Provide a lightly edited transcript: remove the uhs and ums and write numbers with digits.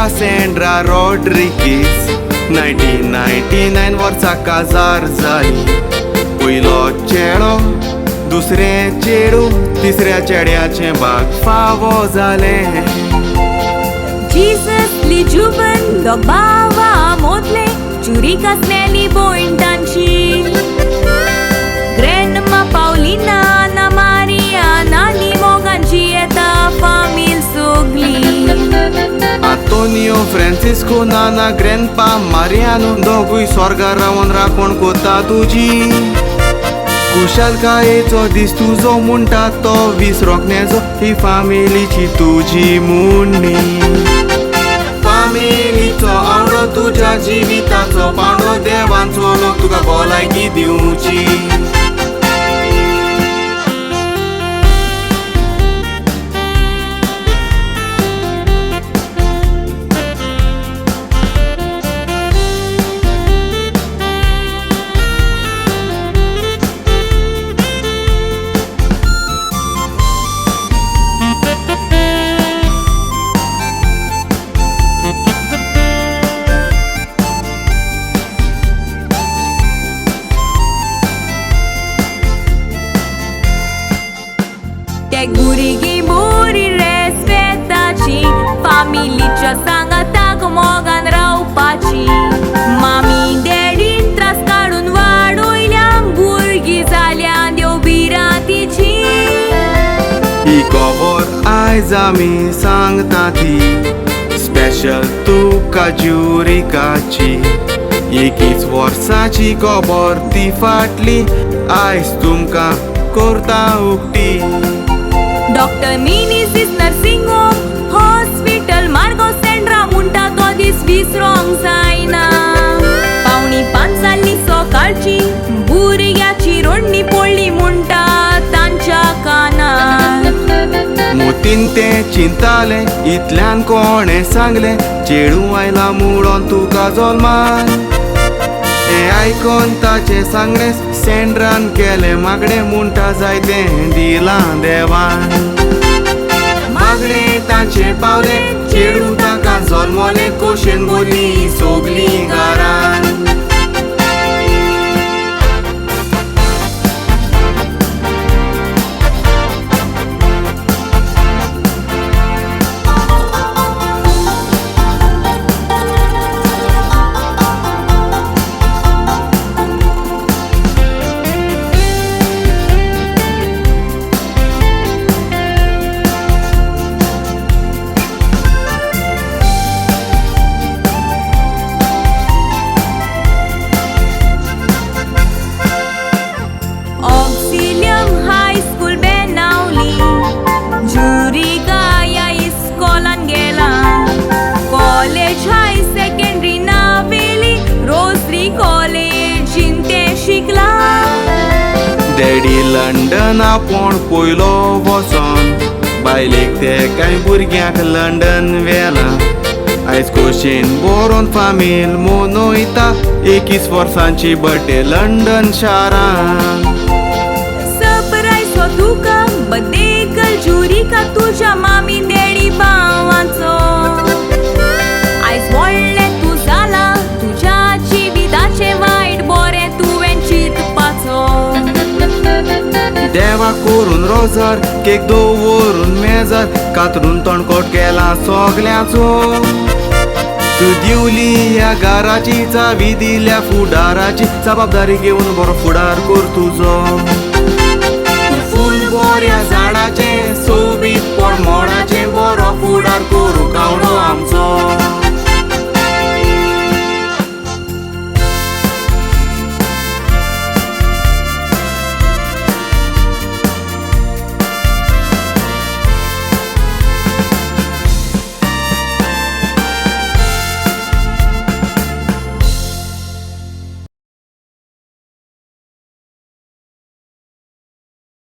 Sandra Rodrigues 1999 वर्सा काजार जाली. पयलो चेडो दुसरें चेडू तिसऱ्या चेड्याचें भाग फावो जालें. जीसस लिजुबन दोग भावा मोतले चुरीक आसलेली भोयण तांची. ग्रॅन्डमा पावलिना ना मारिया नानी मोगांची येता फामील सोगली. आंतोनियो फ्रांसिस्को नाना ग्रॅन्डपा मारियानो दोगूय स्वर्गार रावन राखण कोता तुजी. कुशालकायेचो दीस तुजो म्हणटा तो विसरोंक नेजो ही फामिलीची तुजी मुन्नी. फामिलीचो आवडो तुज्या जिविताचो पांडो देवान चोलो तुका भलायकी दिवची. ते भुरगीं बरी रेस्पेताची फामिलीच्या सांगाताक मोगान रावपाची. मामी डॅडीन त्रास काडून वाडोयल्या भुरगीं जाल्या देव बिरांतीची. ही खबर आयज आमी सांगता ती स्पेशल तुका ज्युरिकाची. 21 वर्साची खबर ती फाटली आयज तुमकां करता उक्ती. डॉक्टर मिनीसीस नर्सिंग होम हॉस्पिटल मार्गो सेंड्रा म्हणटा तो दीस विसरोंक जायना. 4:45 जाल्ली सकाळची भुरग्याची रोडणी पडली म्हणटा तांच्या कानार. मोतीन ते चिंताले इतल्यान कोणें सांगलें चेडू आयला मुडोन तुका जल्मान. हें आयकोन ताचे सांगणे सेंड्रान केलें मागणें म्हणटा जायतें दिलां देवान. मागणें ताचें पावलें चेडू ताका जल्मलें खोशेन बोली सोगलीं घरान. डॅडी लंडना पोण पयलो वचोन बायलेक ते कांय भुरग्यांक लंडन व्हेला. आयज खोशेन बरोवन फामील मनयता 21 वर्सांची बर्थडे लंडन शारान. सरप्रायज हो तुका बर्थडे गर्ल ज्युरिका तुज्या मामी डॅडी भावाचो. आयज व्हडलें तूं जाला तुज्या जिविताचें वायट बरें तुवें चिंतपाचो. देवा करून रोजार केक दवरून मेजार कातरून तणकोट केला सगल्याचो. तूं दिवली ह्या घराची चावी दिल्या फुडाराची जबाबदारी घेवन बरो फुडार कर तुजो. फूल बऱ्या झाडाचें सोबीत पण मोडाचें बरो फुडार करूं गावडो आमचो.